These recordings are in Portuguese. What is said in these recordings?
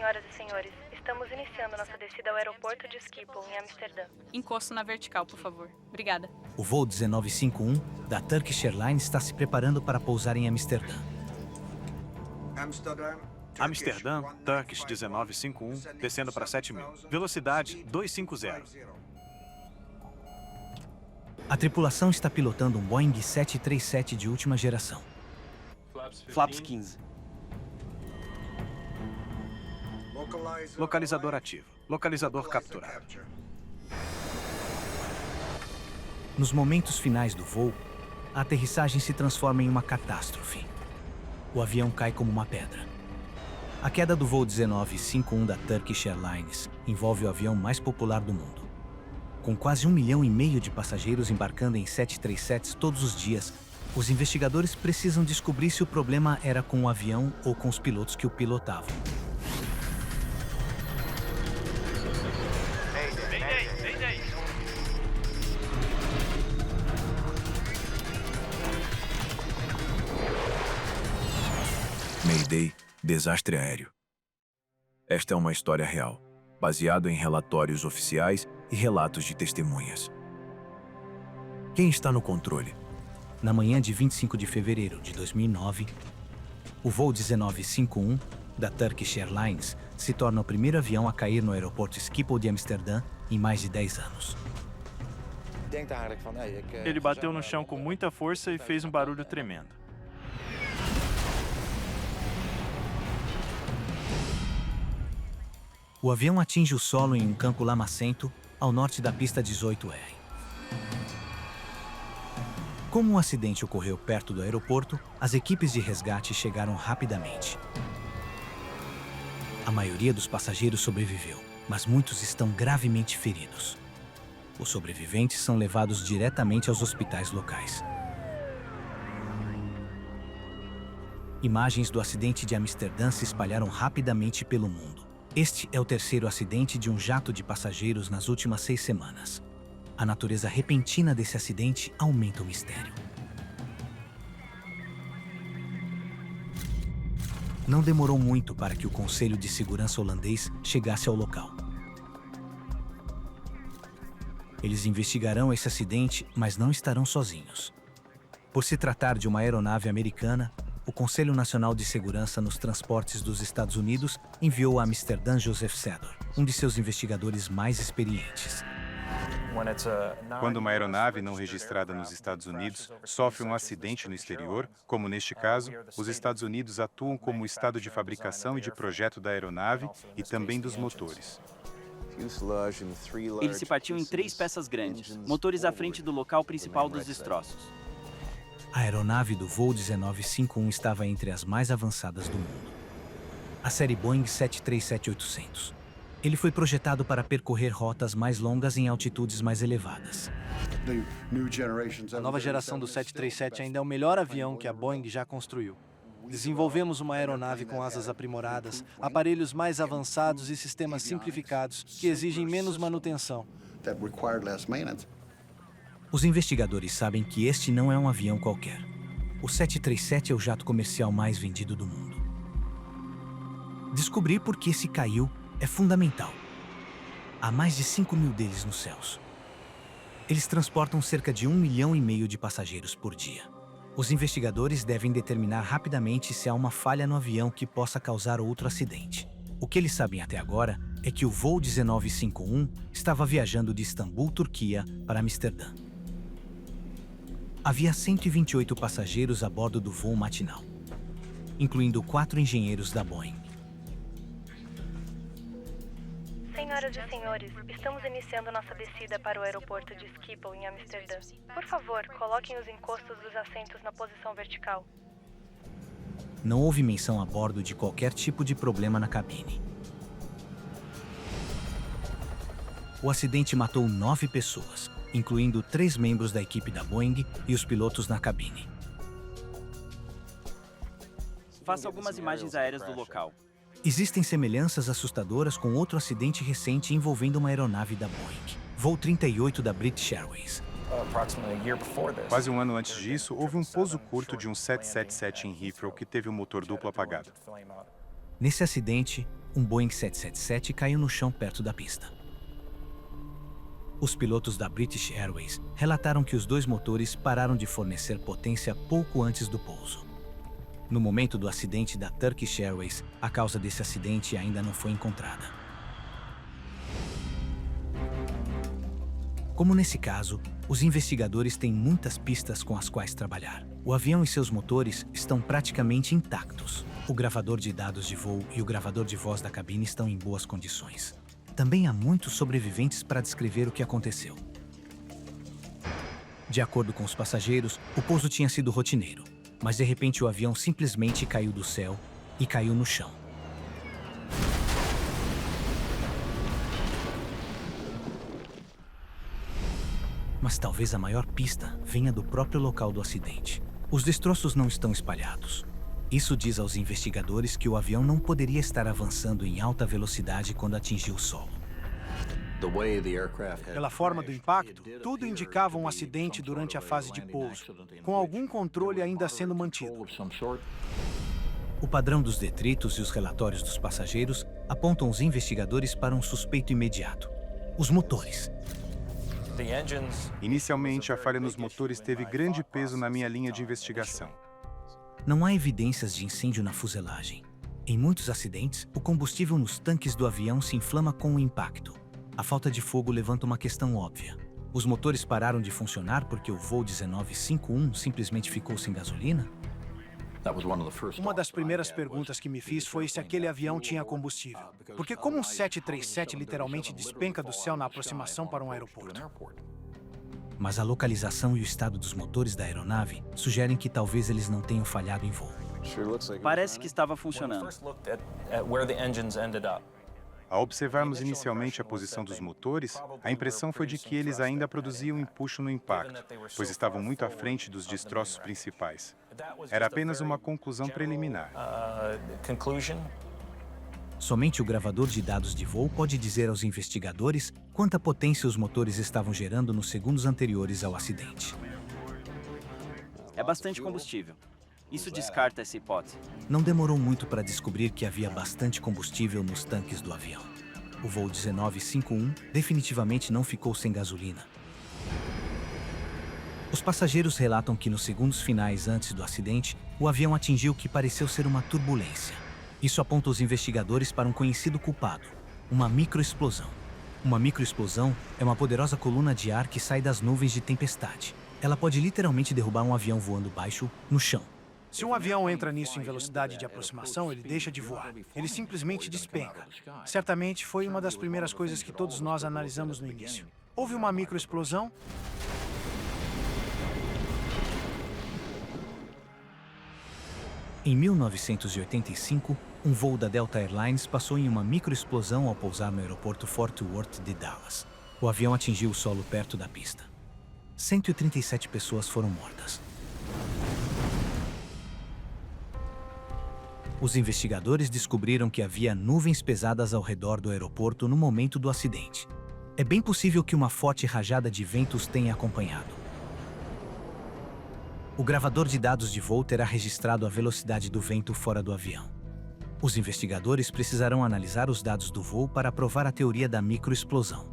Senhoras e senhores, estamos iniciando nossa descida ao aeroporto de Schiphol, em Amsterdã. Encosto na vertical, por favor. Obrigada. O voo 1951 da Turkish Airlines está se preparando para pousar em Amsterdã. Amsterdã, Turkish 1951, descendo para 7.000. Velocidade 250. A tripulação está pilotando um Boeing 737 de última geração. Flaps 15. Localizador ativo. Localizador capturado. Nos momentos finais do voo, a aterrissagem se transforma em uma catástrofe. O avião cai como uma pedra. A queda do voo 1951 da Turkish Airlines envolve o avião mais popular do mundo. Com quase 1,5 milhão de passageiros embarcando em 737s todos os dias, os investigadores precisam descobrir se o problema era com o avião ou com os pilotos que o pilotavam. Mayday, desastre aéreo. Esta é uma história real, baseada em relatórios oficiais e relatos de testemunhas. Quem está no controle? Na manhã de 25 de fevereiro de 2009, o voo 1951 da Turkish Airlines se torna o primeiro avião a cair no aeroporto Schiphol de Amsterdã em mais de 10 anos. Ele bateu no chão com muita força e fez um barulho tremendo. O avião atinge o solo em um campo lamacento, ao norte da pista 18R. Como o acidente ocorreu perto do aeroporto, as equipes de resgate chegaram rapidamente. A maioria dos passageiros sobreviveu, mas muitos estão gravemente feridos. Os sobreviventes são levados diretamente aos hospitais locais. Imagens do acidente de Amsterdã se espalharam rapidamente pelo mundo. Este é o terceiro acidente de um jato de passageiros nas últimas 6 semanas. A natureza repentina desse acidente aumenta o mistério. Não demorou muito para que o Conselho de Segurança holandês chegasse ao local. Eles investigarão esse acidente, mas não estarão sozinhos. Por se tratar de uma aeronave americana, o Conselho Nacional de Segurança nos Transportes dos Estados Unidos enviou a Amsterdã Joseph Sedor, um de seus investigadores mais experientes. Quando uma aeronave não registrada nos Estados Unidos sofre um acidente no exterior, como neste caso, os Estados Unidos atuam como o estado de fabricação e de projeto da aeronave e também dos motores. Ele se partiu em 3 peças grandes, motores à frente do local principal dos destroços. A aeronave do voo 1951 estava entre as mais avançadas do mundo. A série Boeing 737-800. Ele foi projetado para percorrer rotas mais longas em altitudes mais elevadas. A nova geração do 737 ainda é o melhor avião que a Boeing já construiu. Desenvolvemos uma aeronave com asas aprimoradas, aparelhos mais avançados e sistemas simplificados que exigem menos manutenção. Os investigadores sabem que este não é um avião qualquer. O 737 é o jato comercial mais vendido do mundo. Descobrir por que se caiu é fundamental. Há mais de 5.000 deles nos céus. Eles transportam cerca de 1,5 milhão de passageiros por dia. Os investigadores devem determinar rapidamente se há uma falha no avião que possa causar outro acidente. O que eles sabem até agora é que o voo 1951 estava viajando de Istambul, Turquia, para Amsterdã. Havia 128 passageiros a bordo do voo matinal, incluindo 4 engenheiros da Boeing. Senhoras e senhores, estamos iniciando nossa descida para o aeroporto de Schiphol, em Amsterdã. Por favor, coloquem os encostos dos assentos na posição vertical. Não houve menção a bordo de qualquer tipo de problema na cabine. O acidente matou 9 pessoas, incluindo 3 membros da equipe da Boeing e os pilotos na cabine. Faça algumas imagens aéreas do local. Existem semelhanças assustadoras com outro acidente recente envolvendo uma aeronave da Boeing. Voo 38 da British Airways. Quase um ano antes disso, houve um pouso curto de um 777 em Heathrow que teve o motor duplo apagado. Nesse acidente, um Boeing 777 caiu no chão perto da pista. Os pilotos da British Airways relataram que os dois motores pararam de fornecer potência pouco antes do pouso. No momento do acidente da Turkish Airways, a causa desse acidente ainda não foi encontrada. Como nesse caso, os investigadores têm muitas pistas com as quais trabalhar. O avião e seus motores estão praticamente intactos. O gravador de dados de voo e o gravador de voz da cabine estão em boas condições. Também há muitos sobreviventes para descrever o que aconteceu. De acordo com os passageiros, o pouso tinha sido rotineiro, mas de repente o avião simplesmente caiu do céu e caiu no chão. Mas talvez a maior pista venha do próprio local do acidente. Os destroços não estão espalhados. Isso diz aos investigadores que o avião não poderia estar avançando em alta velocidade quando atingiu o solo. Pela forma do impacto, tudo indicava um acidente durante a fase de pouso, com algum controle ainda sendo mantido. O padrão dos detritos e os relatórios dos passageiros apontam os investigadores para um suspeito imediato: os motores. Inicialmente, a falha nos motores teve grande peso na minha linha de investigação. Não há evidências de incêndio na fuselagem. Em muitos acidentes, o combustível nos tanques do avião se inflama com o impacto. A falta de fogo levanta uma questão óbvia. Os motores pararam de funcionar porque o voo 1951 simplesmente ficou sem gasolina? Uma das primeiras perguntas que me fiz foi se aquele avião tinha combustível. Porque como um 737 literalmente despenca do céu na aproximação para um aeroporto? Mas a localização e o estado dos motores da aeronave sugerem que talvez eles não tenham falhado em voo. Parece que estava funcionando. Ao observarmos inicialmente a posição dos motores, a impressão foi de que eles ainda produziam empuxo no impacto, pois estavam muito à frente dos destroços principais. Era apenas uma conclusão preliminar. Somente o gravador de dados de voo pode dizer aos investigadores quanta potência os motores estavam gerando nos segundos anteriores ao acidente. É bastante combustível. Isso descarta essa hipótese. Não demorou muito para descobrir que havia bastante combustível nos tanques do avião. O voo 1951 definitivamente não ficou sem gasolina. Os passageiros relatam que nos segundos finais antes do acidente, o avião atingiu o que pareceu ser uma turbulência. Isso aponta os investigadores para um conhecido culpado: uma microexplosão. Uma microexplosão é uma poderosa coluna de ar que sai das nuvens de tempestade. Ela pode literalmente derrubar um avião voando baixo no chão. Se um avião entra nisso em velocidade de aproximação, ele deixa de voar. Ele simplesmente despenca. Certamente foi uma das primeiras coisas que todos nós analisamos no início. Houve uma microexplosão? Em 1985, um voo da Delta Airlines passou em uma microexplosão ao pousar no aeroporto Fort Worth de Dallas. O avião atingiu o solo perto da pista. 137 pessoas foram mortas. Os investigadores descobriram que havia nuvens pesadas ao redor do aeroporto no momento do acidente. É bem possível que uma forte rajada de ventos tenha acompanhado. O gravador de dados de voo terá registrado a velocidade do vento fora do avião. Os investigadores precisarão analisar os dados do voo para provar a teoria da microexplosão.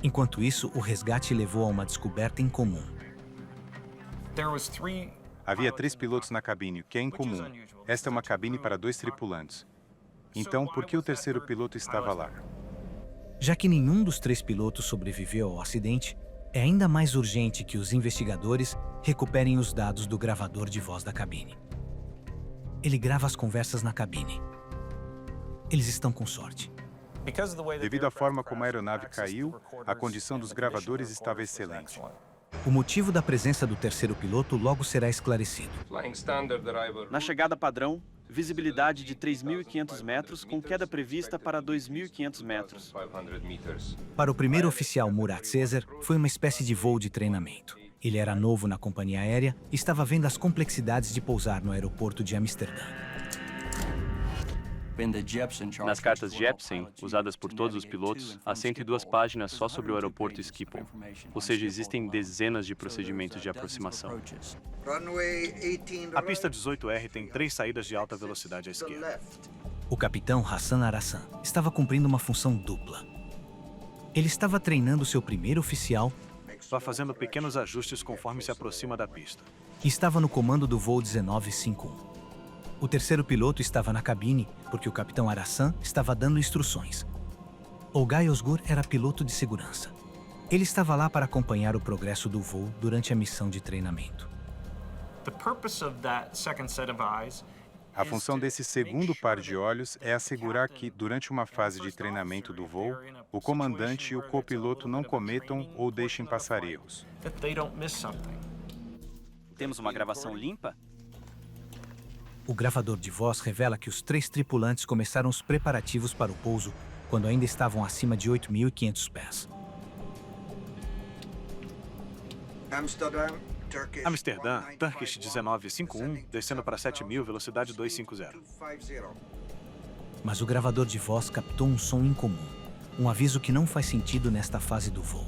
Enquanto isso, o resgate levou a uma descoberta incomum. Havia 3 pilotos na cabine, o que é incomum. Esta é uma cabine para 2 tripulantes. Então, por que o terceiro piloto estava lá? Já que nenhum dos 3 pilotos sobreviveu ao acidente, é ainda mais urgente que os investigadores recuperem os dados do gravador de voz da cabine. Ele grava as conversas na cabine. Eles estão com sorte. Devido à forma como a aeronave caiu, a condição dos gravadores estava excelente. O motivo da presença do terceiro piloto logo será esclarecido. Na chegada padrão, visibilidade de 3.500 metros, com queda prevista para 2.500 metros. Para o primeiro oficial Murat Sezer, foi uma espécie de voo de treinamento. Ele era novo na companhia aérea e estava vendo as complexidades de pousar no aeroporto de Amsterdã. Nas cartas Jepsen, usadas por todos os pilotos, há 102 páginas só sobre o aeroporto Schiphol. Ou seja, existem dezenas de procedimentos de aproximação. A pista 18R tem 3 saídas de alta velocidade à esquerda. O capitão Hassan Arassan estava cumprindo uma função dupla. Ele estava treinando seu primeiro oficial Vá fazendo pequenos ajustes conforme se aproxima da pista. e estava no comando do voo 1951. O terceiro piloto estava na cabine porque o capitão Arassan estava dando instruções. Olgay Ozgur era piloto de segurança. Ele estava lá para acompanhar o progresso do voo durante a missão de treinamento. A função desse segundo par de olhos é assegurar que, durante uma fase de treinamento do voo, o comandante e o copiloto não cometam ou deixem passar erros. Temos uma gravação limpa? O gravador de voz revela que os 3 tripulantes começaram os preparativos para o pouso quando ainda estavam acima de 8.500 pés. Amsterdã, Turkish 1951, descendo para 7.000, velocidade 250. Mas o gravador de voz captou um som incomum, um aviso que não faz sentido nesta fase do voo.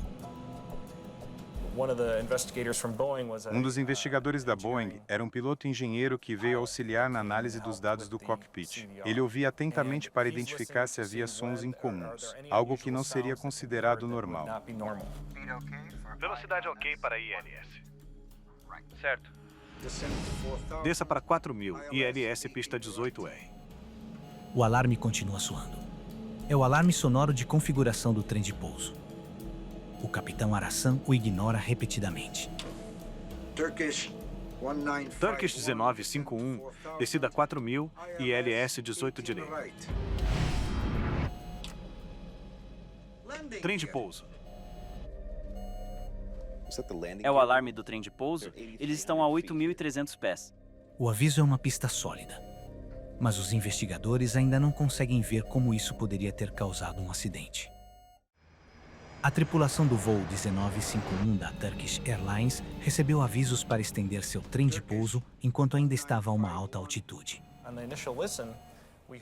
Um dos investigadores da Boeing era um piloto engenheiro que veio auxiliar na análise dos dados do cockpit. Ele ouvia atentamente para identificar se havia sons incomuns, algo que não seria considerado normal. Velocidade ok para ILS. Certo. Desça para 4.000, ILS pista 18R. O alarme continua soando. É o alarme sonoro de configuração do trem de pouso. O capitão Arassan o ignora repetidamente. Turkish 1951, descida 4.000, ILS 18 direito. Trem de pouso. É o alarme do trem de pouso? Eles estão a 8.300 pés. O aviso é uma pista sólida, mas os investigadores ainda não conseguem ver como isso poderia ter causado um acidente. A tripulação do voo 1951 da Turkish Airlines recebeu avisos para estender seu trem de pouso enquanto ainda estava a uma alta altitude.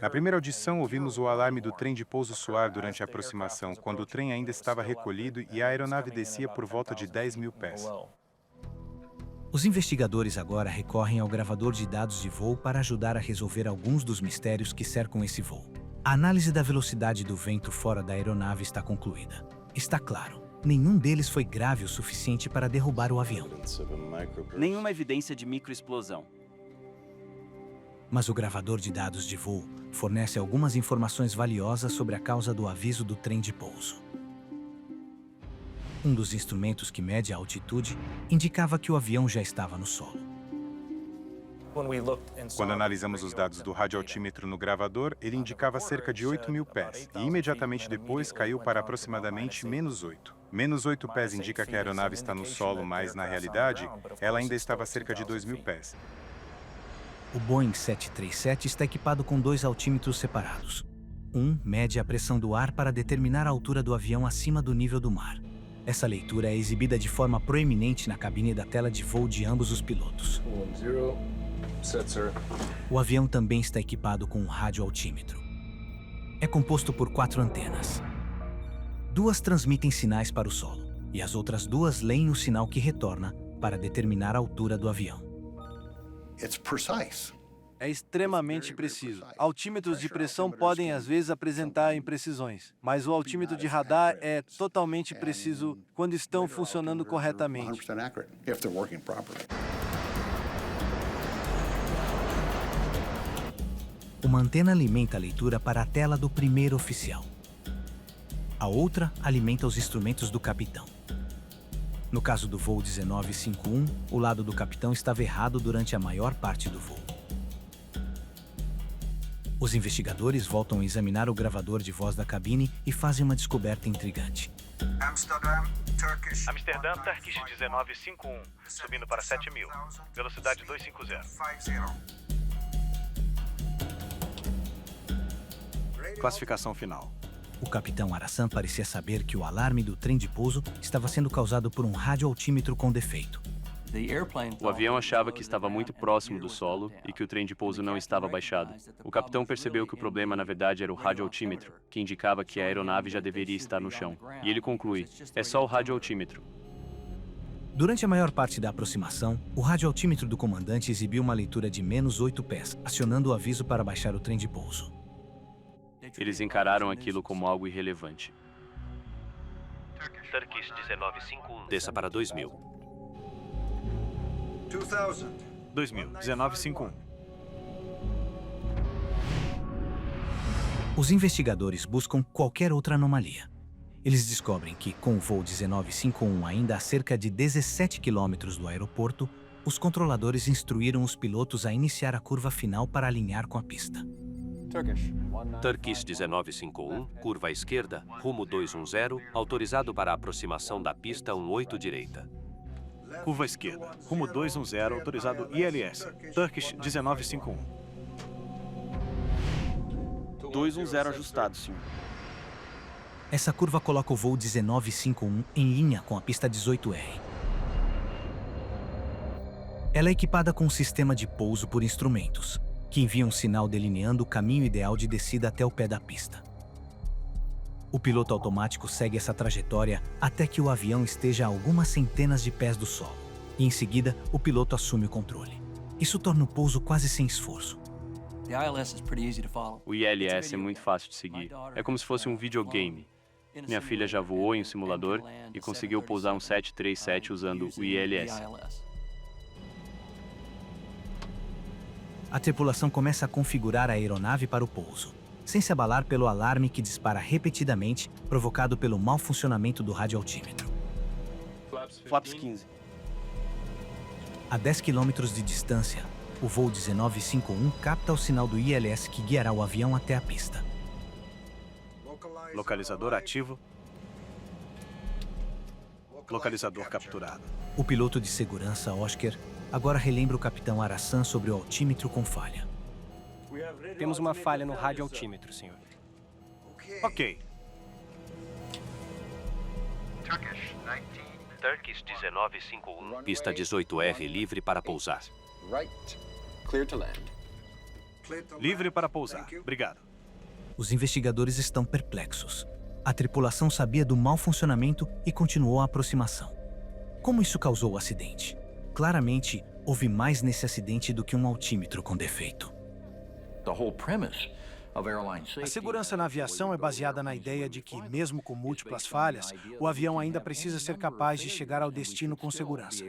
Na primeira audição, ouvimos o alarme do trem de pouso soar durante a aproximação, quando o trem ainda estava recolhido e a aeronave descia por volta de 10.000 pés. Os investigadores agora recorrem ao gravador de dados de voo para ajudar a resolver alguns dos mistérios que cercam esse voo. A análise da velocidade do vento fora da aeronave está concluída. Está claro, nenhum deles foi grave o suficiente para derrubar o avião. Nenhuma evidência de microexplosão. Mas o gravador de dados de voo fornece algumas informações valiosas sobre a causa do aviso do trem de pouso. Um dos instrumentos que mede a altitude indicava que o avião já estava no solo. Quando analisamos os dados do radioaltímetro no gravador, ele indicava cerca de 8.000 pés, e imediatamente depois caiu para aproximadamente -8. -8 pés indica que a aeronave está no solo, mas, na realidade, ela ainda estava a cerca de 2.000 pés. O Boeing 737 está equipado com 2 altímetros separados. Um mede a pressão do ar para determinar a altura do avião acima do nível do mar. Essa leitura é exibida de forma proeminente na cabine da tela de voo de ambos os pilotos. O avião também está equipado com um radioaltímetro. É composto por 4 antenas. 2 transmitem sinais para o solo, e as outras 2 leem o sinal que retorna para determinar a altura do avião. É extremamente preciso. Altímetros de pressão podem, às vezes, apresentar imprecisões, mas o altímetro de radar é totalmente preciso quando estão funcionando corretamente. Uma antena alimenta a leitura para a tela do primeiro oficial. A outra alimenta os instrumentos do capitão. No caso do voo 1951, o lado do capitão estava errado durante a maior parte do voo. Os investigadores voltam a examinar o gravador de voz da cabine e fazem uma descoberta intrigante. Amsterdã, Turkish 1951, subindo para 7.000, velocidade 250. Classificação final. O capitão Arassan parecia saber que o alarme do trem de pouso estava sendo causado por um radioaltímetro com defeito. O avião achava que estava muito próximo do solo e que o trem de pouso não estava baixado. O capitão percebeu que o problema, na verdade, era o radioaltímetro, que indicava que a aeronave já deveria estar no chão. E ele conclui: é só o radioaltímetro. Durante a maior parte da aproximação, o radioaltímetro do comandante exibiu uma leitura de -8 pés, acionando o aviso para baixar o trem de pouso. Eles encararam aquilo como algo irrelevante. Turkish 1951. Desça para 2000. 2000, 1951. Os investigadores buscam qualquer outra anomalia. Eles descobrem que, com o voo 1951 ainda a cerca de 17 quilômetros do aeroporto, os controladores instruíram os pilotos a iniciar a curva final para alinhar com a pista. Turkish 1951, curva à esquerda, rumo 210, autorizado para a aproximação da pista 18 direita. Curva à esquerda, rumo 210, autorizado ILS. Turkish 1951. 210 ajustado, senhor. Essa curva coloca o voo 1951 em linha com a pista 18R. Ela é equipada com um sistema de pouso por instrumentos, que envia um sinal delineando o caminho ideal de descida até o pé da pista. O piloto automático segue essa trajetória até que o avião esteja a algumas centenas de pés do solo, e em seguida o piloto assume o controle. Isso torna o pouso quase sem esforço. O ILS é muito fácil de seguir. É como se fosse um videogame. Minha filha já voou em um simulador e conseguiu pousar um 737 usando o ILS. A tripulação começa a configurar a aeronave para o pouso, sem se abalar pelo alarme que dispara repetidamente, provocado pelo mau funcionamento do radioaltímetro. Flaps 15. A 10 quilômetros de distância, o voo 1951 capta o sinal do ILS que guiará o avião até a pista. Localizador ativo. Localizador capturado. O piloto de segurança, Oscar, agora relembra o capitão Arasan sobre o altímetro com falha. Temos uma falha no radioaltímetro, senhor. Ok. Turkish 1951, pista 18R livre para pousar. Livre para pousar. Obrigado. Os investigadores estão perplexos. A tripulação sabia do mau funcionamento e continuou a aproximação. Como isso causou o acidente? Claramente, houve mais nesse acidente do que um altímetro com defeito. A segurança na aviação é baseada na ideia de que, mesmo com múltiplas falhas, o avião ainda precisa ser capaz de chegar ao destino com segurança.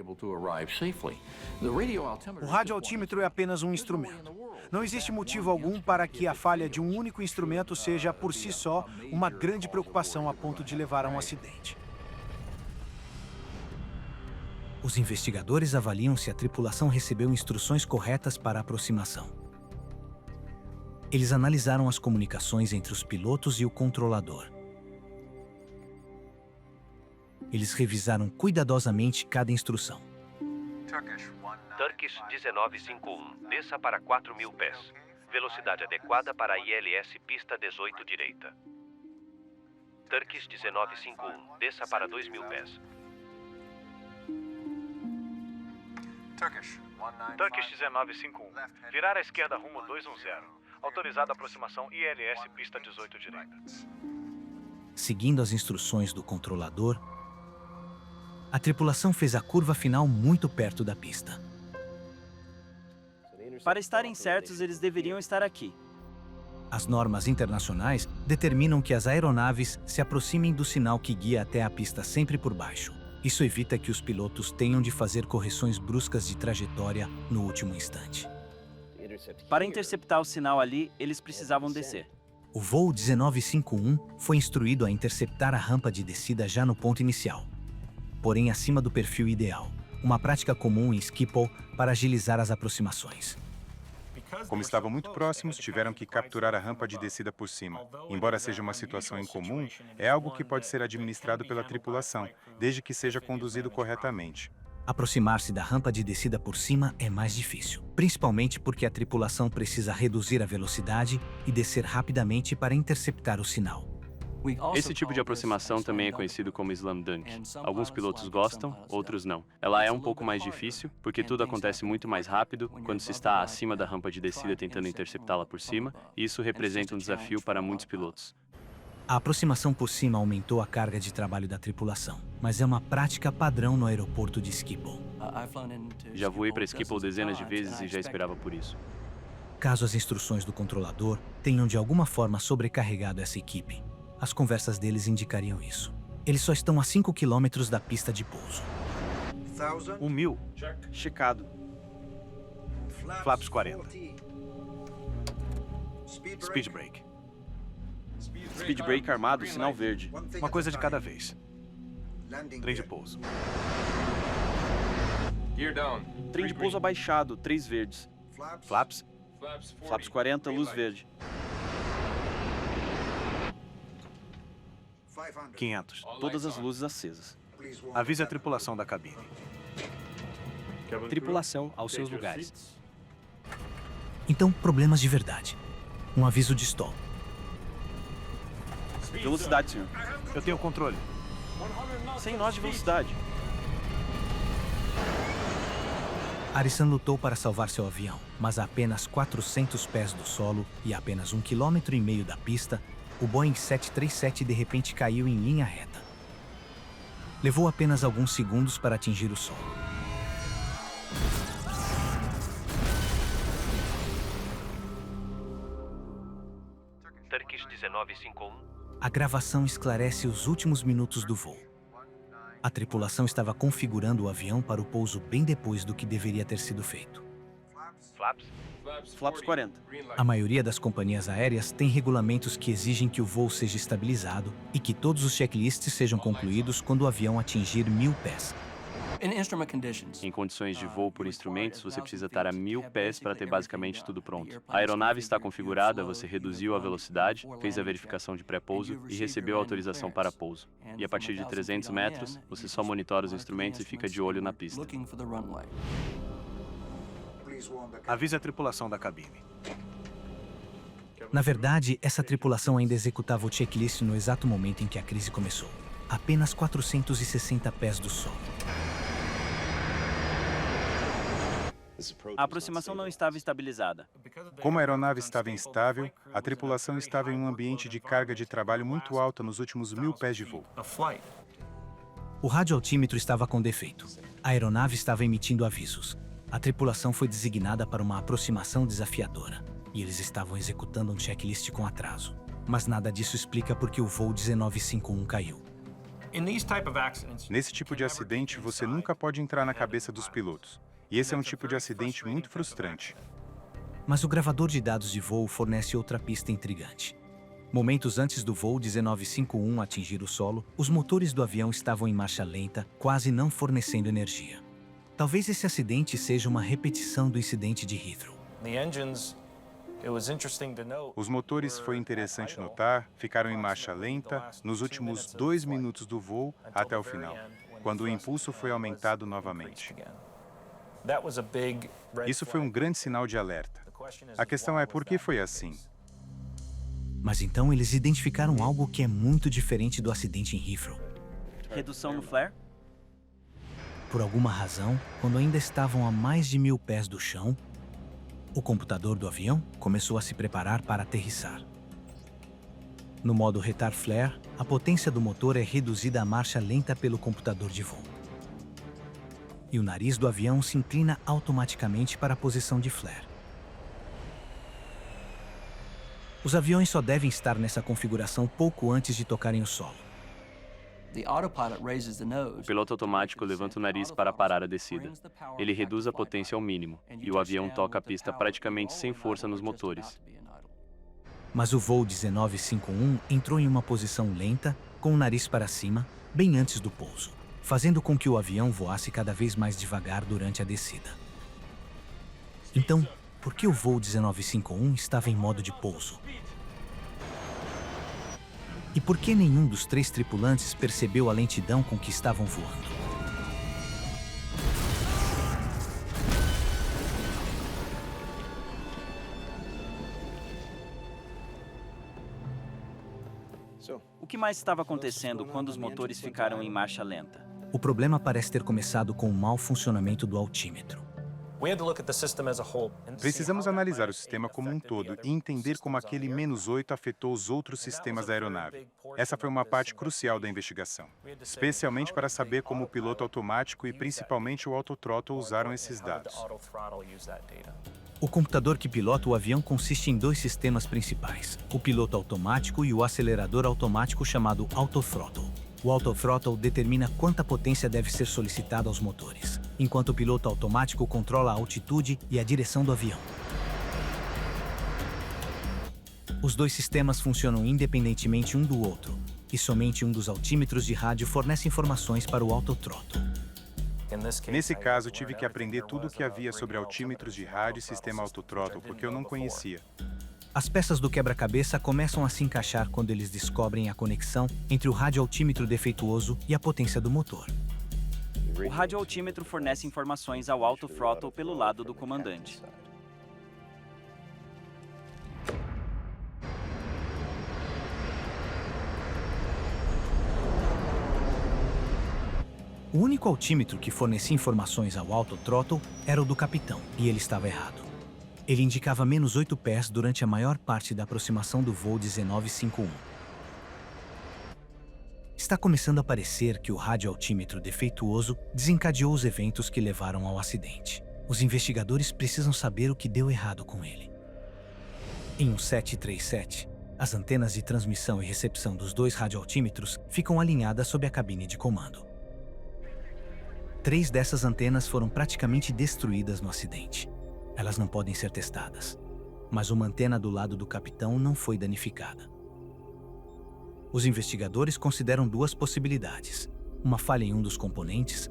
O radioaltímetro é apenas um instrumento. Não existe motivo algum para que a falha de um único instrumento seja, por si só, uma grande preocupação a ponto de levar a um acidente. Os investigadores avaliam se a tripulação recebeu instruções corretas para a aproximação. Eles analisaram as comunicações entre os pilotos e o controlador. Eles revisaram cuidadosamente cada instrução. Turkish 1951, desça para 4.000 pés. Velocidade adequada para ILS pista 18 direita. Turkish 1951, desça para 2.000 pés. Turkish 1951, virar à esquerda rumo 210. Autorizada a aproximação ILS pista 18 direita. Seguindo as instruções do controlador, a tripulação fez a curva final muito perto da pista. Para estarem certos, eles deveriam estar aqui. As normas internacionais determinam que as aeronaves se aproximem do sinal que guia até a pista sempre por baixo. Isso evita que os pilotos tenham de fazer correções bruscas de trajetória no último instante. Para interceptar o sinal ali, eles precisavam descer. O voo 1951 foi instruído a interceptar a rampa de descida já no ponto inicial, porém acima do perfil ideal, uma prática comum em Schiphol para agilizar as aproximações. Como estavam muito próximos, tiveram que capturar a rampa de descida por cima. Embora seja uma situação incomum, é algo que pode ser administrado pela tripulação, desde que seja conduzido corretamente. Aproximar-se da rampa de descida por cima é mais difícil, principalmente porque a tripulação precisa reduzir a velocidade e descer rapidamente para interceptar o sinal. Esse tipo de aproximação também é conhecido como slam dunk. Alguns pilotos gostam, outros não. Ela é um pouco mais difícil, porque tudo acontece muito mais rápido quando se está acima da rampa de descida tentando interceptá-la por cima, e isso representa um desafio para muitos pilotos. A aproximação por cima aumentou a carga de trabalho da tripulação, mas é uma prática padrão no aeroporto de Schiphol. Já voei para Schiphol dezenas de vezes e já esperava por isso. Caso as instruções do controlador tenham de alguma forma sobrecarregado essa equipe, as conversas deles indicariam isso. Eles só estão a 5 km da pista de pouso. 1000. Checado. Flaps 40. Speed brake. Speed brake armado, sinal verde. Uma coisa de cada vez. Trem de pouso. Trem de pouso abaixado, 3 verdes. Flaps. Flaps 40, luz verde. 500. Todas as luzes acesas. Avise a tripulação da cabine. Tripulação aos seus lugares. Então, problemas de verdade. Um aviso de stall. Velocidade, senhor. Eu tenho controle. 100 nós de velocidade. Harrison lutou para salvar seu avião, mas a apenas 400 pés do solo e a apenas 1,5 km da pista, o Boeing 737 de repente caiu em linha reta. Levou apenas alguns segundos para atingir o solo. Turkish 1951. A gravação esclarece os últimos minutos do voo. A tripulação estava configurando o avião para o pouso bem depois do que deveria ter sido feito. Flaps. Flaps 40. A maioria das companhias aéreas tem regulamentos que exigem que o voo seja estabilizado e que todos os checklists sejam concluídos quando o avião atingir 1000 pés. Em condições de voo por instrumentos, você precisa estar a 1000 pés para ter basicamente tudo pronto. A aeronave está configurada, você reduziu a velocidade, fez a verificação de pré-pouso e recebeu a autorização para pouso. E a partir de 300 metros, você só monitora os instrumentos e fica de olho na pista. Avise a tripulação da cabine. Na verdade, essa tripulação ainda executava o checklist no exato momento em que a crise começou. Apenas 460 pés do solo. A aproximação não estava estabilizada. Como a aeronave estava instável, a tripulação estava em um ambiente de carga de trabalho muito alta nos últimos 1000 pés de voo. O radioaltímetro estava com defeito. A aeronave estava emitindo avisos. A tripulação foi designada para uma aproximação desafiadora, e eles estavam executando um checklist com atraso. Mas nada disso explica por que o voo 1951 caiu. Nesse tipo de acidente, você nunca pode entrar na cabeça dos pilotos. E esse é um tipo de acidente muito frustrante. Mas o gravador de dados de voo fornece outra pista intrigante. Momentos antes do voo 1951 atingir o solo, os motores do avião estavam em marcha lenta, quase não fornecendo energia. Talvez esse acidente seja uma repetição do incidente de Heathrow. Os motores, foi interessante notar, ficaram em marcha lenta nos últimos 2 minutos do voo até o final, quando o impulso foi aumentado novamente. Isso foi um grande sinal de alerta. A questão é por que foi assim? Mas então eles identificaram algo que é muito diferente do acidente em Heathrow. Redução no flare? Por alguma razão, quando ainda estavam a mais de 1000 pés do chão, o computador do avião começou a se preparar para aterrissar. No modo retard flare, a potência do motor é reduzida à marcha lenta pelo computador de voo. E o nariz do avião se inclina automaticamente para a posição de flare. Os aviões só devem estar nessa configuração pouco antes de tocarem o solo. O piloto automático levanta o nariz para parar a descida. Ele reduz a potência ao mínimo, e o avião toca a pista praticamente sem força nos motores. Mas o voo 1951 entrou em uma posição lenta, com o nariz para cima, bem antes do pouso, fazendo com que o avião voasse cada vez mais devagar durante a descida. Então, por que o voo 1951 estava em modo de pouso? E por que nenhum dos 3 tripulantes percebeu a lentidão com que estavam voando? O que mais estava acontecendo quando os motores ficaram em marcha lenta? O problema parece ter começado com o mau funcionamento do altímetro. Precisamos analisar o sistema como um todo e entender como aquele -8 afetou os outros sistemas da aeronave. Essa foi uma parte crucial da investigação, especialmente para saber como o piloto automático e principalmente o autothrottle usaram esses dados. O computador que pilota o avião consiste em dois sistemas principais, o piloto automático e o acelerador automático chamado autothrottle. O autothrottle determina quanta potência deve ser solicitada aos motores, enquanto o piloto automático controla a altitude e a direção do avião. Os dois sistemas funcionam independentemente um do outro, e somente um dos altímetros de rádio fornece informações para o autothrottle. Nesse caso, tive que aprender tudo o que havia sobre altímetros de rádio e sistema autothrottle, porque eu não conhecia. As peças do quebra-cabeça começam a se encaixar quando eles descobrem a conexão entre o radioaltímetro defeituoso e a potência do motor. O radioaltímetro fornece informações ao autothrottle pelo lado do comandante. O único altímetro que fornecia informações ao autothrottle era o do capitão, e ele estava errado. Ele indicava -8 pés durante a maior parte da aproximação do voo 1951. Está começando a parecer que o radioaltímetro defeituoso desencadeou os eventos que levaram ao acidente. Os investigadores precisam saber o que deu errado com ele. Em um 737, as antenas de transmissão e recepção dos dois radioaltímetros ficam alinhadas sob a cabine de comando. 3 dessas antenas foram praticamente destruídas no acidente. Elas não podem ser testadas, mas uma antena do lado do capitão não foi danificada. Os investigadores consideram 2 possibilidades: uma falha em um dos componentes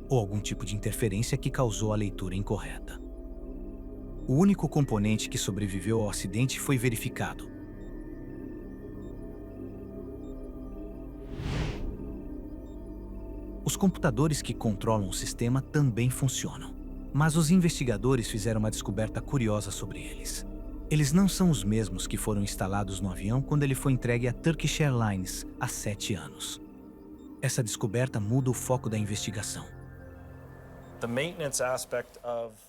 ou algum tipo de interferência que causou a leitura incorreta. O único componente que sobreviveu ao acidente foi verificado. Os computadores que controlam o sistema também funcionam. Mas os investigadores fizeram uma descoberta curiosa sobre eles. Eles não são os mesmos que foram instalados no avião quando ele foi entregue à Turkish Airlines há 7 anos. Essa descoberta muda o foco da investigação.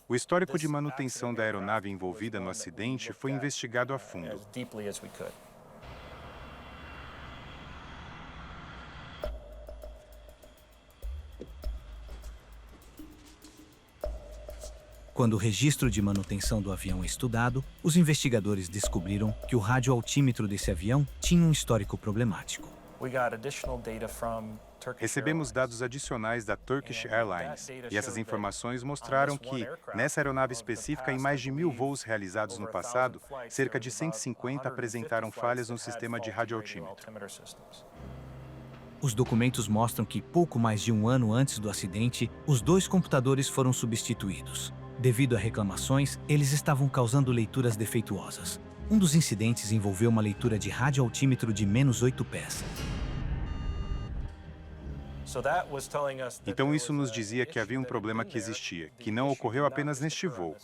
O histórico de manutenção da aeronave envolvida no acidente foi investigado a fundo. Quando o registro de manutenção do avião é estudado, os investigadores descobriram que o radioaltímetro desse avião tinha um histórico problemático. Recebemos dados adicionais da Turkish Airlines, e essas informações mostraram que, nessa aeronave específica, em mais de 1.000 voos realizados no passado, cerca de 150 apresentaram falhas no sistema de radioaltímetro. Os documentos mostram que, pouco mais de 1 ano antes do acidente, os 2 computadores foram substituídos. Devido a reclamações, eles estavam causando leituras defeituosas. Um dos incidentes envolveu uma leitura de radioaltímetro de -8 pés. Então isso nos dizia que havia um problema que existia, que não ocorreu apenas neste voo.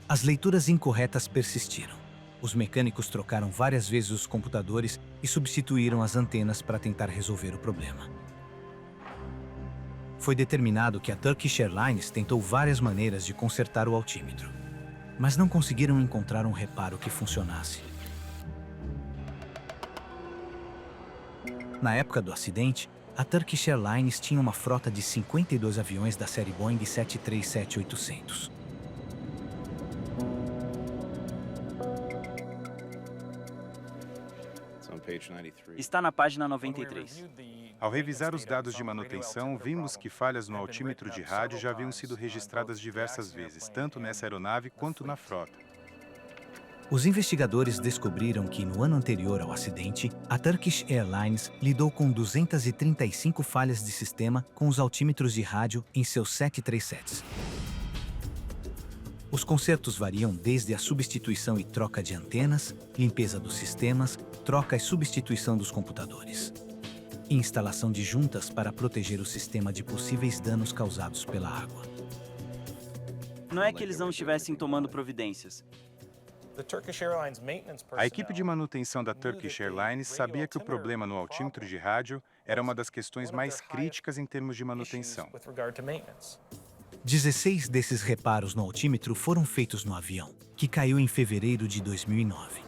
As leituras incorretas persistiram. Os mecânicos trocaram várias vezes os computadores e substituíram as antenas para tentar resolver o problema. Foi determinado que a Turkish Airlines tentou várias maneiras de consertar o altímetro, mas não conseguiram encontrar um reparo que funcionasse. Na época do acidente, a Turkish Airlines tinha uma frota de 52 aviões da série Boeing 737-800. Está na página 93. Ao revisar os dados de manutenção, vimos que falhas no altímetro de rádio já haviam sido registradas diversas vezes, tanto nessa aeronave quanto na frota. Os investigadores descobriram que, no ano anterior ao acidente, a Turkish Airlines lidou com 235 falhas de sistema com os altímetros de rádio em seus 737s. Os consertos variam desde a substituição e troca de antenas, limpeza dos sistemas, troca e substituição dos computadores, e instalação de juntas para proteger o sistema de possíveis danos causados pela água. Não é que eles não estivessem tomando providências. A equipe de manutenção da Turkish Airlines sabia que o problema no altímetro de rádio era uma das questões mais críticas em termos de manutenção. 16 desses reparos no altímetro foram feitos no avião, que caiu em fevereiro de 2009.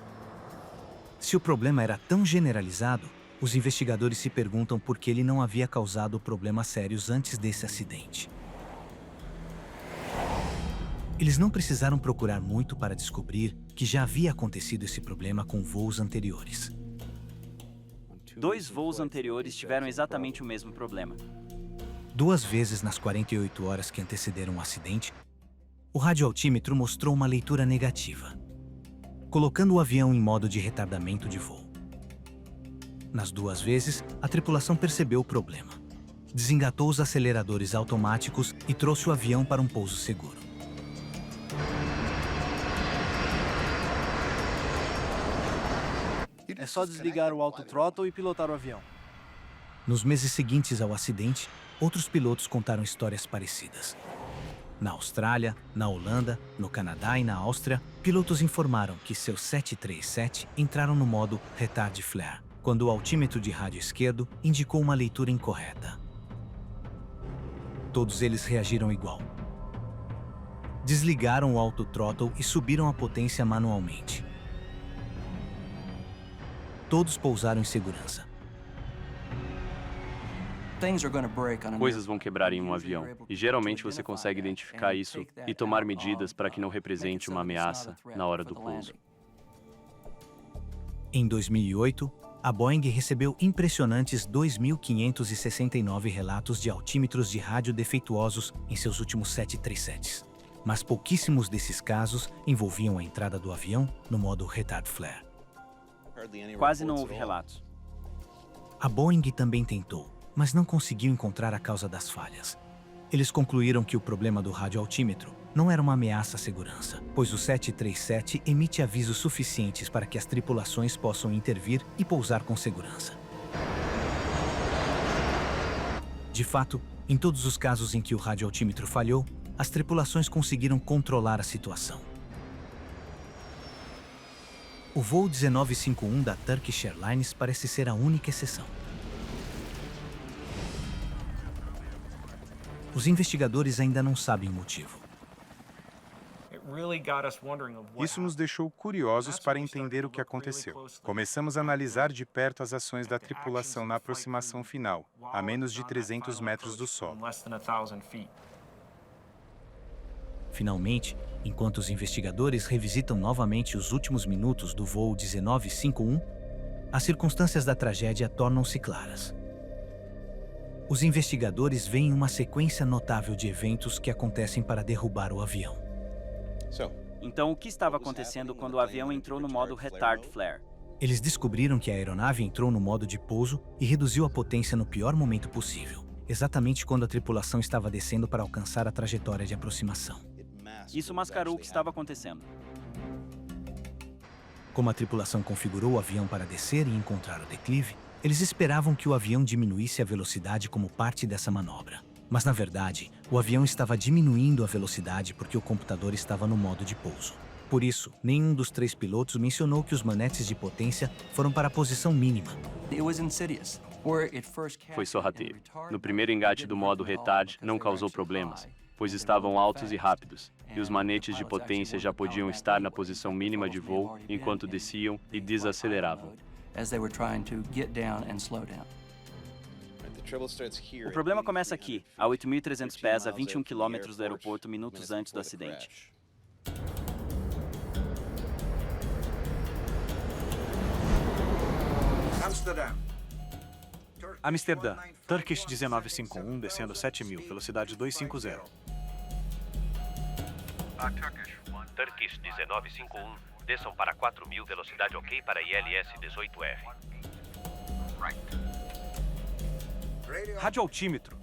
Se o problema era tão generalizado, os investigadores se perguntam por que ele não havia causado problemas sérios antes desse acidente. Eles não precisaram procurar muito para descobrir que já havia acontecido esse problema com voos anteriores. 2 voos anteriores tiveram exatamente o mesmo problema. 2 vezes nas 48 horas que antecederam o acidente, o radioaltímetro mostrou uma leitura negativa, colocando o avião em modo de retardamento de voo. Nas 2 vezes, a tripulação percebeu o problema, desengatou os aceleradores automáticos e trouxe o avião para um pouso seguro. É só desligar o autothrottle e pilotar o avião. Nos meses seguintes ao acidente, outros pilotos contaram histórias parecidas. Na Austrália, na Holanda, no Canadá e na Áustria, pilotos informaram que seus 737 entraram no modo retard flare, quando o altímetro de rádio esquerdo indicou uma leitura incorreta. Todos eles reagiram igual. Desligaram o autothrottle e subiram a potência manualmente. Todos pousaram em segurança. Coisas vão quebrar em um avião, e geralmente você consegue identificar isso e tomar medidas para que não represente uma ameaça na hora do pouso. Em 2008, a Boeing recebeu impressionantes 2.569 relatos de altímetros de rádio defeituosos em seus últimos 737s. Mas pouquíssimos desses casos envolviam a entrada do avião no modo retard flare. Quase não houve relatos. A Boeing também tentou, mas não conseguiu encontrar a causa das falhas. Eles concluíram que o problema do radioaltímetro não era uma ameaça à segurança, pois o 737 emite avisos suficientes para que as tripulações possam intervir e pousar com segurança. De fato, em todos os casos em que o radioaltímetro falhou, as tripulações conseguiram controlar a situação. O voo 1951 da Turkish Airlines parece ser a única exceção. Os investigadores ainda não sabem o motivo. Isso nos deixou curiosos para entender o que aconteceu. Começamos a analisar de perto as ações da tripulação na aproximação final, a menos de 300 metros do solo. Finalmente, enquanto os investigadores revisitam novamente os últimos minutos do voo 1951, as circunstâncias da tragédia tornam-se claras. Os investigadores veem uma sequência notável de eventos que acontecem para derrubar o avião. Então, o que estava acontecendo quando o avião entrou no modo retard flare? Eles descobriram que a aeronave entrou no modo de pouso e reduziu a potência no pior momento possível, exatamente quando a tripulação estava descendo para alcançar a trajetória de aproximação. Isso mascarou o que estava acontecendo. Como a tripulação configurou o avião para descer e encontrar o declive, eles esperavam que o avião diminuísse a velocidade como parte dessa manobra. Mas, na verdade, o avião estava diminuindo a velocidade porque o computador estava no modo de pouso. Por isso, nenhum dos 3 pilotos mencionou que os manetes de potência foram para a posição mínima. Foi sorrateiro. No primeiro engate do modo retard, não causou problemas, pois estavam altos e rápidos, e os manetes de potência já podiam estar na posição mínima de voo enquanto desciam e desaceleravam. O problema começa aqui, a 8.300 pés a 21 quilômetros do aeroporto minutos antes do acidente. Amsterdã, Turkish 1951, descendo 7.000, velocidade 250. Turkish 1951, desçam para 4.000, velocidade ok para ILS 18R. Radioaltímetro.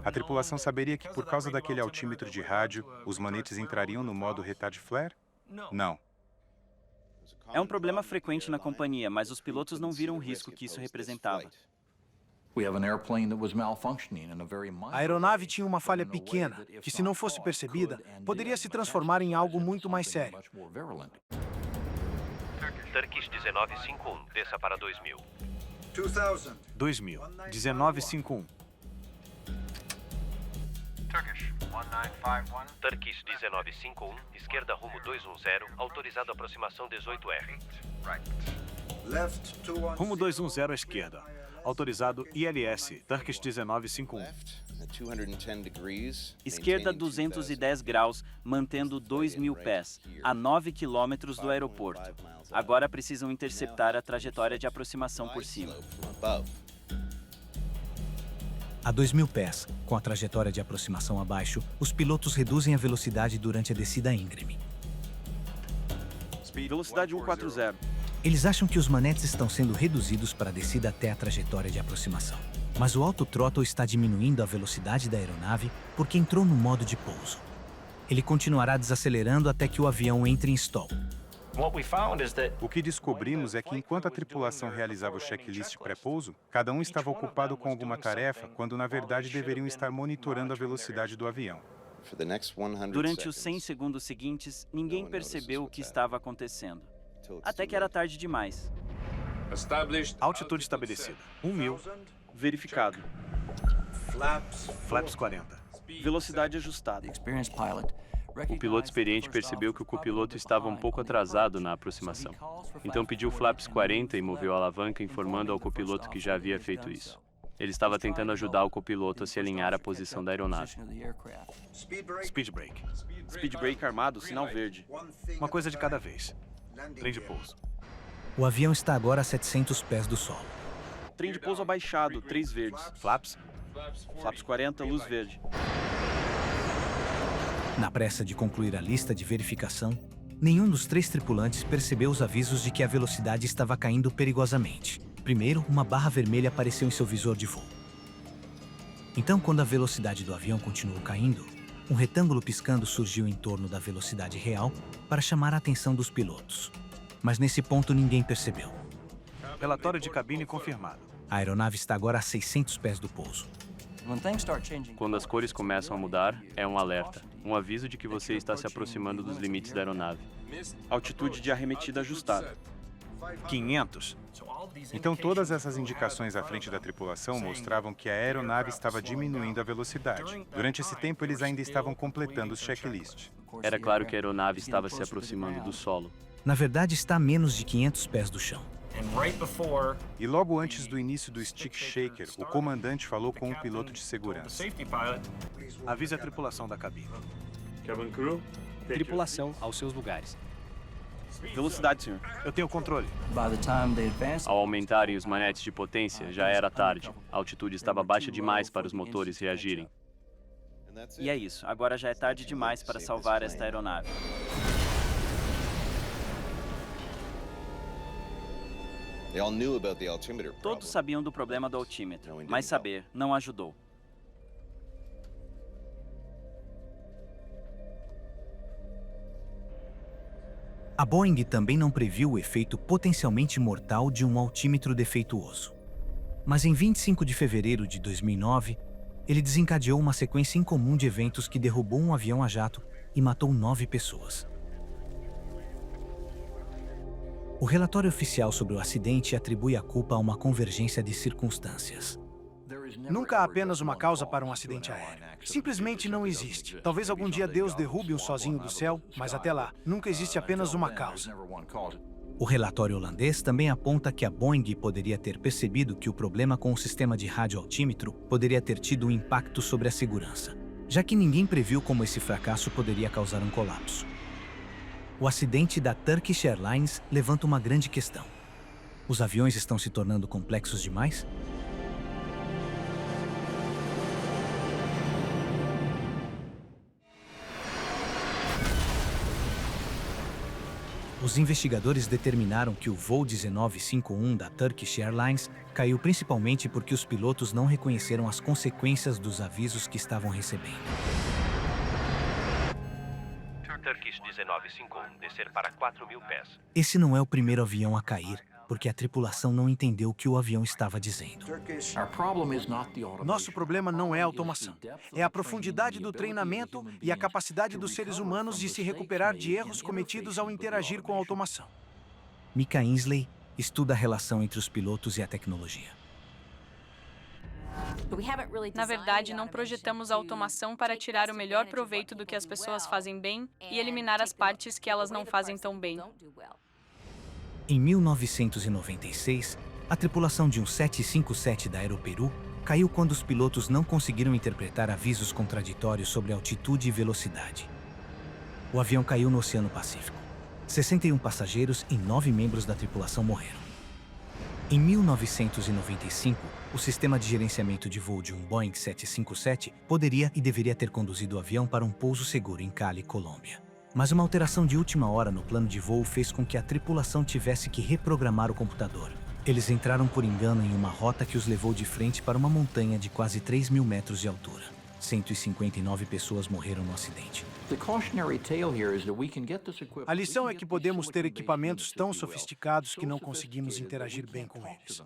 A tripulação saberia que, por causa daquele altímetro de rádio, os manetes entrariam no modo retard flare? Não. É um problema frequente na companhia, mas os pilotos não viram o risco que isso representava. A aeronave tinha uma falha pequena, que se não fosse percebida, poderia se transformar em algo muito mais sério. Turkish 1951, desça para 2000. 2000, 1951. Turkish 1951, esquerda rumo 210, autorizado aproximação 18R. Rumo 210 à esquerda. Autorizado ILS, Turkish 1951. Esquerda 210 graus, mantendo 2.000 pés, a 9 quilômetros do aeroporto. Agora precisam interceptar a trajetória de aproximação por cima. A 2.000 pés, com a trajetória de aproximação abaixo, os pilotos reduzem a velocidade durante a descida íngreme. Velocidade 140. Eles acham que os manetes estão sendo reduzidos para a descida até a trajetória de aproximação. Mas o autothrottle está diminuindo a velocidade da aeronave porque entrou no modo de pouso. Ele continuará desacelerando até que o avião entre em stall. O que descobrimos é que enquanto a tripulação realizava o checklist pré-pouso, cada um estava ocupado com alguma tarefa, quando na verdade deveriam estar monitorando a velocidade do avião. Durante os 100 segundos seguintes, ninguém percebeu o que estava acontecendo. Até que era tarde demais. Altitude estabelecida, 1000. Verificado. Flaps 40. Velocidade ajustada. O piloto experiente percebeu que o copiloto estava um pouco atrasado na aproximação. Então pediu flaps 40 e moveu a alavanca, informando ao copiloto que já havia feito isso. Ele estava tentando ajudar o copiloto a se alinhar à posição da aeronave. Speed brake. Speed brake armado, sinal verde. Uma coisa de cada vez. Trem de pouso. O avião está agora a 700 pés do solo. Trem de pouso abaixado, 3 verdes. Flaps. Flaps 40, luz verde. Na pressa de concluir a lista de verificação, nenhum dos 3 tripulantes percebeu os avisos de que a velocidade estava caindo perigosamente. Primeiro, uma barra vermelha apareceu em seu visor de voo. Então, quando a velocidade do avião continuou caindo, um retângulo piscando surgiu em torno da velocidade real para chamar a atenção dos pilotos. Mas nesse ponto ninguém percebeu. Relatório de cabine confirmado. A aeronave está agora a 600 pés do pouso. Quando as cores começam a mudar, é um alerta. Um aviso de que você está se aproximando dos limites da aeronave. Altitude de arremetida ajustada. 500. Então todas essas indicações à frente da tripulação mostravam que a aeronave estava diminuindo a velocidade. Durante esse tempo, eles ainda estavam completando os checklists. Era claro que a aeronave estava se aproximando do solo. Na verdade, está a menos de 500 pés do chão. E logo antes do início do stick shaker, o comandante falou com o piloto de segurança. Avise a tripulação da cabine. Tripulação aos seus lugares. Velocidade, senhor. Eu tenho controle. Ao aumentarem os manetes de potência, já era tarde. A altitude estava baixa demais para os motores reagirem. E é isso. Agora já é tarde demais para salvar esta aeronave. Todos sabiam do problema do altímetro, mas saber não ajudou. A Boeing também não previu o efeito potencialmente mortal de um altímetro defeituoso. Mas em 25 de fevereiro de 2009, ele desencadeou uma sequência incomum de eventos que derrubou um avião a jato e matou 9 pessoas. O relatório oficial sobre o acidente atribui a culpa a uma convergência de circunstâncias. Nunca há apenas uma causa para um acidente aéreo. Simplesmente não existe. Talvez algum dia Deus derrube um sozinho do céu, mas até lá, nunca existe apenas uma causa. O relatório holandês também aponta que a Boeing poderia ter percebido que o problema com o sistema de radioaltímetro poderia ter tido um impacto sobre a segurança, já que ninguém previu como esse fracasso poderia causar um colapso. O acidente da Turkish Airlines levanta uma grande questão. Os aviões estão se tornando complexos demais? Os investigadores determinaram que o voo 1951 da Turkish Airlines caiu principalmente porque os pilotos não reconheceram as consequências dos avisos que estavam recebendo. Turkish 1951, descer para 4.000 pés. Esse não é o primeiro avião a cair porque a tripulação não entendeu o que o avião estava dizendo. Nosso problema não é a automação. É a profundidade do treinamento e a capacidade dos seres humanos de se recuperar de erros cometidos ao interagir com a automação. Micah Ainsley estuda a relação entre os pilotos e a tecnologia. Na verdade, não projetamos a automação para tirar o melhor proveito do que as pessoas fazem bem e eliminar as partes que elas não fazem tão bem. Em 1996, a tripulação de um 757 da Aeroperu caiu quando os pilotos não conseguiram interpretar avisos contraditórios sobre altitude e velocidade. O avião caiu no Oceano Pacífico. 61 passageiros e 9 membros da tripulação morreram. Em 1995, o sistema de gerenciamento de voo de um Boeing 757 poderia e deveria ter conduzido o avião para um pouso seguro em Cali, Colômbia. Mas uma alteração de última hora no plano de voo fez com que a tripulação tivesse que reprogramar o computador. Eles entraram por engano em uma rota que os levou de frente para uma montanha de quase 3.000 metros de altura. 159 pessoas morreram no acidente. A lição é que podemos ter equipamentos tão sofisticados que não conseguimos interagir bem com eles.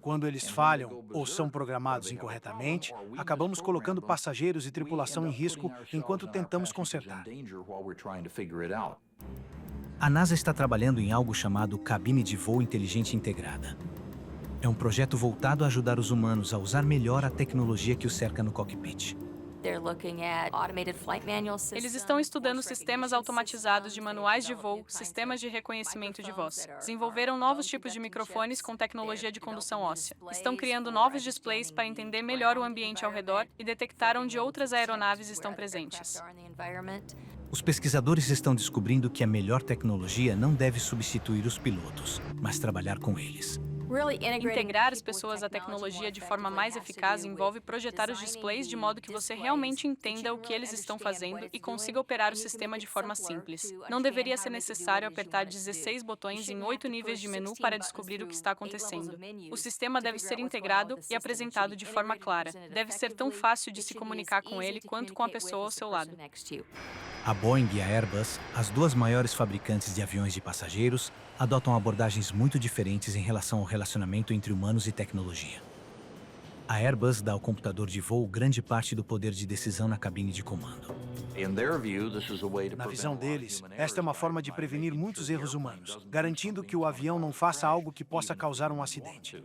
Quando eles falham ou são programados incorretamente, acabamos colocando passageiros e tripulação em risco enquanto tentamos consertar. A NASA está trabalhando em algo chamado Cabine de Voo Inteligente Integrada. É um projeto voltado a ajudar os humanos a usar melhor a tecnologia que os cerca no cockpit. Eles estão estudando sistemas automatizados de manuais de voo, sistemas de reconhecimento de voz. Desenvolveram novos tipos de microfones com tecnologia de condução óssea. Estão criando novos displays para entender melhor o ambiente ao redor e detectar onde outras aeronaves estão presentes. Os pesquisadores estão descobrindo que a melhor tecnologia não deve substituir os pilotos, mas trabalhar com eles. Integrar as pessoas à tecnologia de forma mais eficaz envolve projetar os displays de modo que você realmente entenda o que eles estão fazendo e consiga operar o sistema de forma simples. Não deveria ser necessário apertar 16 botões em 8 níveis de menu para descobrir o que está acontecendo. O sistema deve ser integrado e apresentado de forma clara. Deve ser tão fácil de se comunicar com ele quanto com a pessoa ao seu lado. A Boeing e a Airbus, as duas maiores fabricantes de aviões de passageiros, adotam abordagens muito diferentes em relação ao relacionamento entre humanos e tecnologia. A Airbus dá ao computador de voo grande parte do poder de decisão na cabine de comando. Na visão deles, esta é uma forma de prevenir muitos erros humanos, garantindo que o avião não faça algo que possa causar um acidente.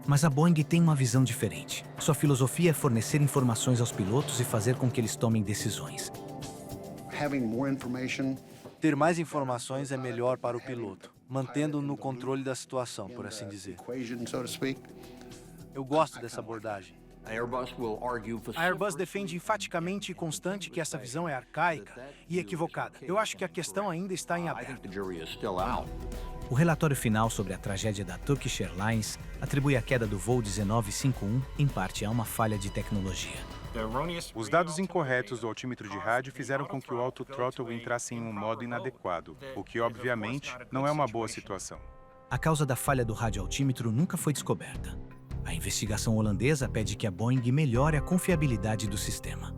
Mas a Boeing tem uma visão diferente. Sua filosofia é fornecer informações aos pilotos e fazer com que eles tomem decisões. Ter mais informações é melhor para o piloto, mantendo-o no controle da situação, por assim dizer. Eu gosto dessa abordagem. A Airbus defende enfaticamente e constante que essa visão é arcaica e equivocada. Eu acho que a questão ainda está em aberto. O relatório final sobre a tragédia da Turkish Airlines atribui a queda do voo 1951, em parte, a uma falha de tecnologia. Os dados incorretos do altímetro de rádio fizeram com que o auto-throttle entrasse em um modo inadequado, o que, obviamente, não é uma boa situação. A causa da falha do radioaltímetro nunca foi descoberta. A investigação holandesa pede que a Boeing melhore a confiabilidade do sistema.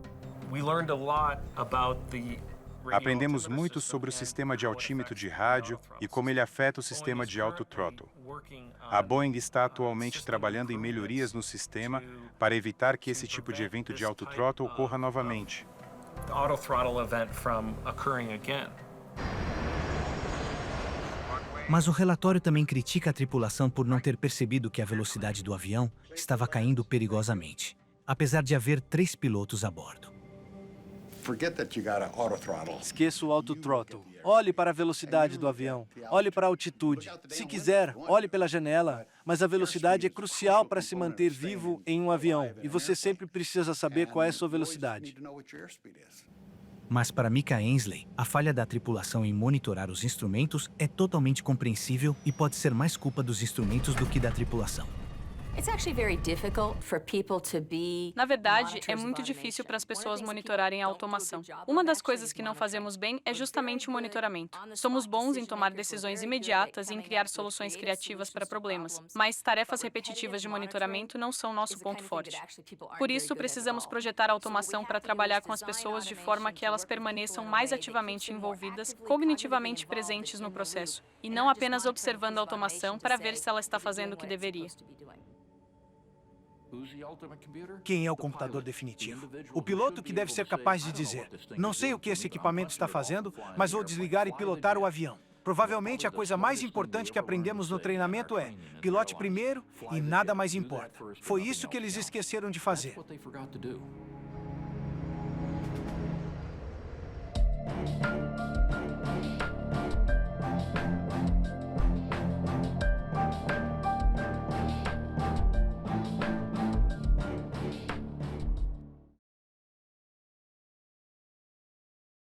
Aprendemos muito sobre o sistema de altímetro de rádio e como ele afeta o sistema de auto-throttle. A Boeing está atualmente trabalhando em melhorias no sistema para evitar que esse tipo de evento de auto-throttle ocorra novamente. Mas o relatório também critica a tripulação por não ter percebido que a velocidade do avião estava caindo perigosamente, apesar de haver 3 pilotos a bordo. Esqueça o auto-throttle. Olhe para a velocidade do avião. Olhe para a altitude. Se quiser, olhe pela janela. Mas a velocidade é crucial para se manter vivo em um avião. E você sempre precisa saber qual é a sua velocidade. Mas para Micah Ainsley, a falha da tripulação em monitorar os instrumentos é totalmente compreensível e pode ser mais culpa dos instrumentos do que da tripulação. Na verdade, é muito difícil para as pessoas monitorarem a automação. Uma das coisas que não fazemos bem é justamente o monitoramento. Somos bons em tomar decisões imediatas e em criar soluções criativas para problemas, mas tarefas repetitivas de monitoramento não são nosso ponto forte. Por isso, precisamos projetar a automação para trabalhar com as pessoas de forma que elas permaneçam mais ativamente envolvidas, cognitivamente presentes no processo, e não apenas observando a automação para ver se ela está fazendo o que deveria. Quem é o computador definitivo? O piloto que deve ser capaz de dizer: não sei o que esse equipamento está fazendo, mas vou desligar e pilotar o avião. Provavelmente a coisa mais importante que aprendemos no treinamento é: pilote primeiro e nada mais importa. Foi isso que eles esqueceram de fazer.